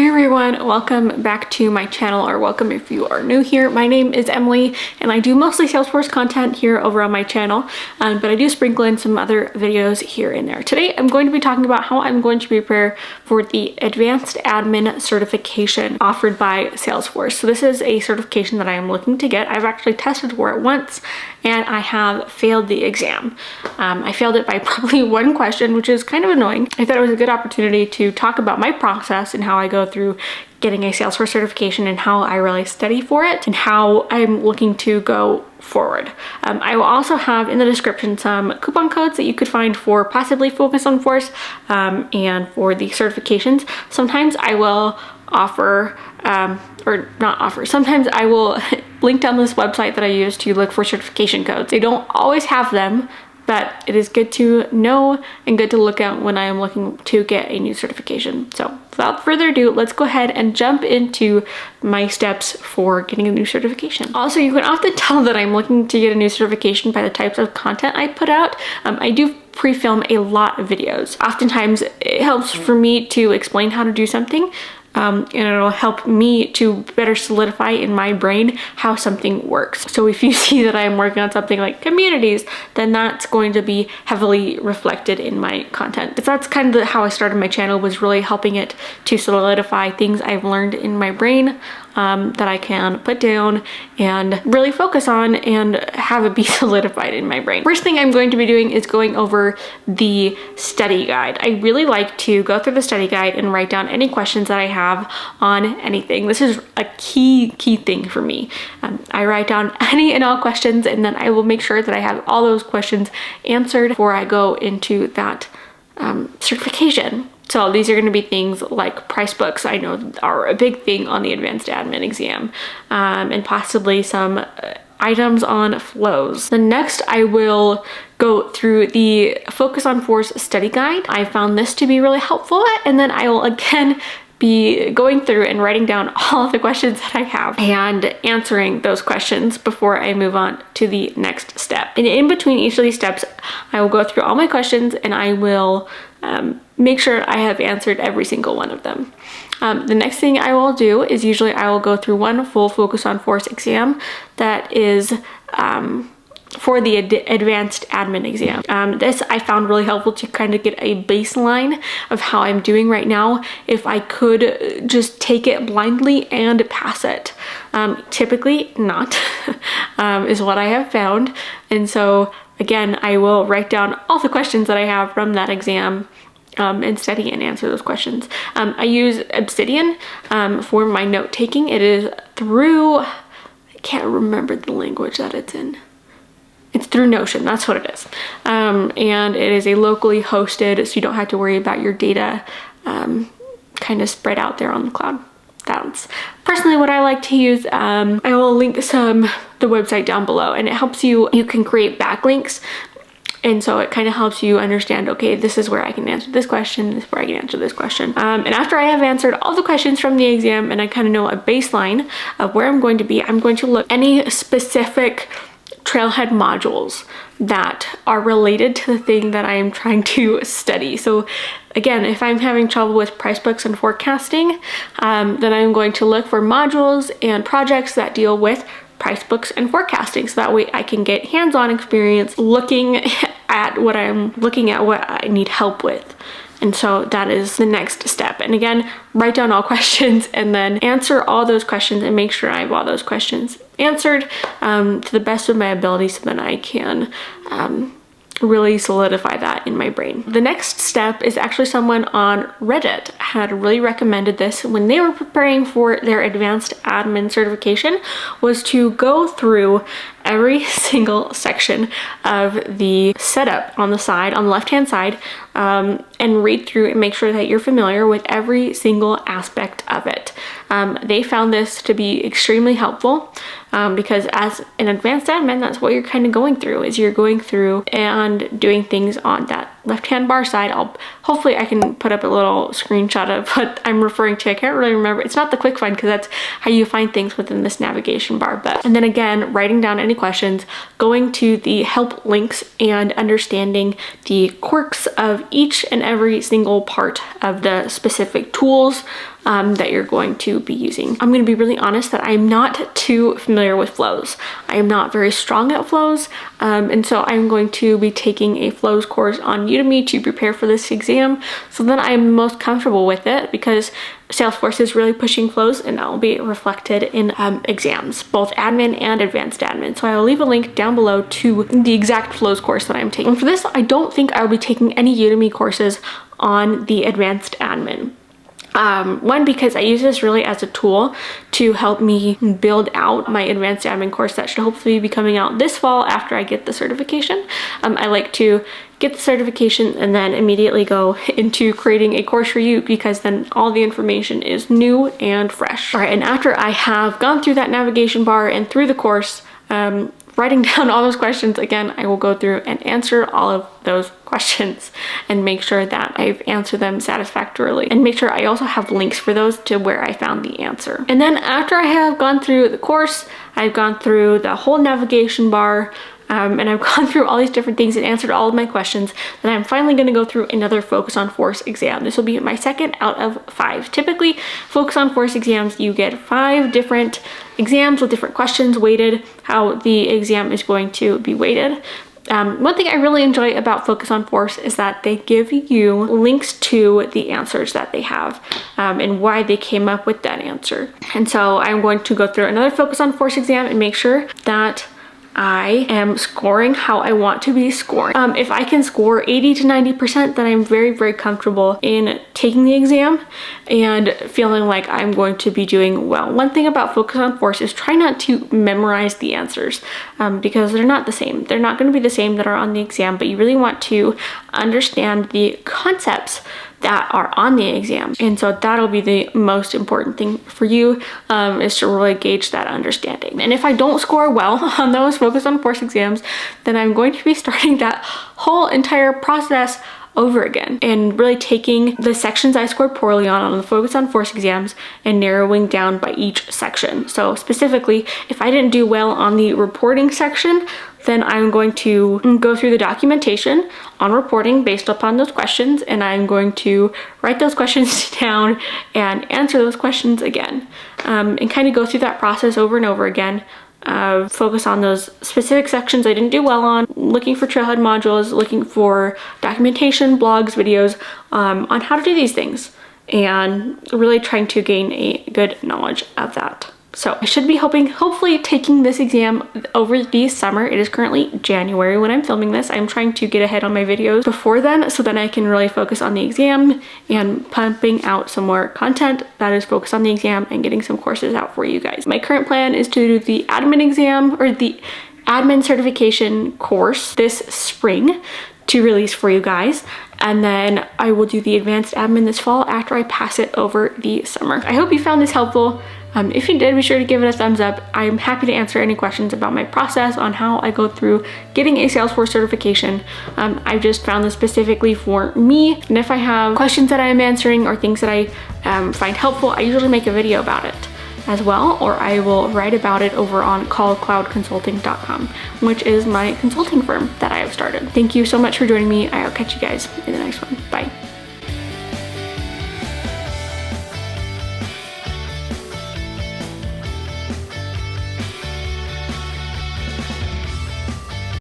Hey everyone, welcome back to my channel, or welcome if you are new here. My name is Emily and I do mostly Salesforce content here over on my channel, but I do sprinkle in some other videos here and there. Today I'm going to be talking about how I'm going to prepare for the Advanced Admin certification offered by Salesforce. So this is a certification that I am looking to get. I've actually tested for it once and I have failed the exam. I failed it by probably one question, which is kind of annoying. I thought it was a good opportunity to talk about my process and how I go through getting a Salesforce certification and how I really study for it and how I'm looking to go forward. I will also have in the description some coupon codes that you could find for possibly Focus on Force and for the certifications. Sometimes I will offer, or not offer, sometimes I will link down this website that I use to look for certification codes. They don't always have them, but it is good to know and good to look at when I am looking to get a new certification. So without further ado, let's go ahead and jump into my steps for getting a new certification. Also, you can often tell that I'm looking to get a new certification by the types of content I put out. I do pre-film a lot of videos. Oftentimes it helps for me to explain how to do something, and it'll help me to better solidify in my brain how something works. So if you see that I'm working on something like communities, then that's going to be heavily reflected in my content. But that's kind of how I started my channel, was really helping it to solidify things I've learned in my brain that I can put down and really focus on and have it be solidified in my brain. First thing I'm going to be doing is going over the study guide. I really like to go through the study guide and write down any questions that I have on anything. This is a key thing for me. I write down any and all questions, and then I will make sure that I have all those questions answered before I go into that certification. So these are going to be things like price books, I know are a big thing on the Advanced Admin exam, and possibly some items on flows. The next, I will go through the Focus on Force study guide. I found this to be really helpful, and then I will again be going through and writing down all of the questions that I have and answering those questions before I move on to the next step. And in between each of these steps, I will go through all my questions and I will make sure I have answered every single one of them. The next thing I will do is usually I will go through one full Focus on Force exam that is for the Advanced Admin exam. This I found really helpful to kind of get a baseline of how I'm doing right now. If I could just take it blindly and pass it. Typically not, is what I have found. And so again, I will write down all the questions that I have from that exam and study and answer those questions. I use Obsidian for my note taking. It is through, I can't remember the language that it's in. It's through Notion, that's what it is. And it is a locally hosted, so you don't have to worry about your data kind of spread out there on the cloud. That's personally what I like to use. I will link the website down below, and it helps you can create backlinks. And so it kind of helps you understand, okay, this is where I can answer this question, this is where I can answer this question. And after I have answered all the questions from the exam and I kind of know a baseline of where I'm going to be, I'm going to look at any specific trailhead modules that are related to the thing that I am trying to study. So again, if I'm having trouble with price books and forecasting, then I'm going to look for modules and projects that deal with price books and forecasting, so that way I can get hands-on experience looking at what I need help with. And so that is the next step. And again, write down all questions and then answer all those questions and make sure I have all those questions answered to the best of my ability, so that I can really solidify that in my brain. The next step is actually someone on Reddit had really recommended this when they were preparing for their Advanced Admin certification, was to go through every single section of the setup on the side, on the left-hand side, and read through and make sure that you're familiar with every single aspect of it. They found this to be extremely helpful because as an advanced admin, that's what you're kind of going through, is you're going through and doing things on that left-hand bar side. Hopefully I can put up a little screenshot of what I'm referring to. I can't really remember. It's not the quick find because that's how you find things within this navigation bar. And then again, writing down any questions, going to the help links and understanding the quirks of each and every single part of the specific tools that you're going to be using. I'm going to be really honest that I'm not too familiar with flows. I am not very strong at flows, and so I'm going to be taking a flows course on Udemy to prepare for this exam, so then I'm most comfortable with it, because Salesforce is really pushing flows, and that will be reflected in exams, both admin and advanced admin. So I will leave a link down below to the exact flows course that I'm taking. And for this, I don't think I will be taking any Udemy courses on the advanced admin. One, because I use this really as a tool to help me build out my advanced admin course that should hopefully be coming out this fall after I get the certification. I like to get the certification and then immediately go into creating a course for you, because then all the information is new and fresh. All right, and after I have gone through that navigation bar and through the course, writing down all those questions again, I will go through and answer all of those questions and make sure that I've answered them satisfactorily, and make sure I also have links for those to where I found the answer. And then after I have gone through the course, I've gone through the whole navigation bar, and I've gone through all these different things and answered all of my questions, then I'm finally going to go through another Focus on Force exam. This will be my second out of 5. Typically, Focus on Force exams, you get 5 different exams with different questions weighted, how the exam is going to be weighted. One thing I really enjoy about Focus on Force is that they give you links to the answers that they have, and why they came up with that answer. And so I'm going to go through another Focus on Force exam and make sure that I am scoring how I want to be scoring. If I can score 80 to 90%, then I'm very, very comfortable in taking the exam and feeling like I'm going to be doing well. One thing about Focus on Force is try not to memorize the answers, because they're not the same. They're not going to be the same that are on the exam, but you really want to understand the concepts that are on the exam. And so that'll be the most important thing for you, is to really gauge that understanding. And if I don't score well on those Focus on Force exams, then I'm going to be starting that whole entire process over again and really taking the sections I scored poorly on the Focus on Force exams and narrowing down by each section. So specifically, if I didn't do well on the reporting section, then I'm going to go through the documentation on reporting based upon those questions, and I'm going to write those questions down and answer those questions again, and kind of go through that process over and over again. Focus on those specific sections I didn't do well on, looking for Trailhead modules, looking for documentation, blogs, videos on how to do these things, and really trying to gain a good knowledge of that. So I should be hopefully taking this exam over the summer. It is currently January when I'm filming this. I'm trying to get ahead on my videos before then, so then I can really focus on the exam and pumping out some more content that is focused on the exam and getting some courses out for you guys. My current plan is to do the admin exam, or the admin certification course, this spring to release for you guys. And then I will do the advanced admin this fall after I pass it over the summer. I hope you found this helpful. If you did, be sure to give it a thumbs up. I'm happy to answer any questions about my process on how I go through getting a Salesforce certification. I just found this specifically for me. And if I have questions that I'm answering or things that I find helpful, I usually make a video about it as well, or I will write about it over on callcloudconsulting.com, which is my consulting firm that I have started. Thank you so much for joining me. I'll catch you guys in the next one. Bye.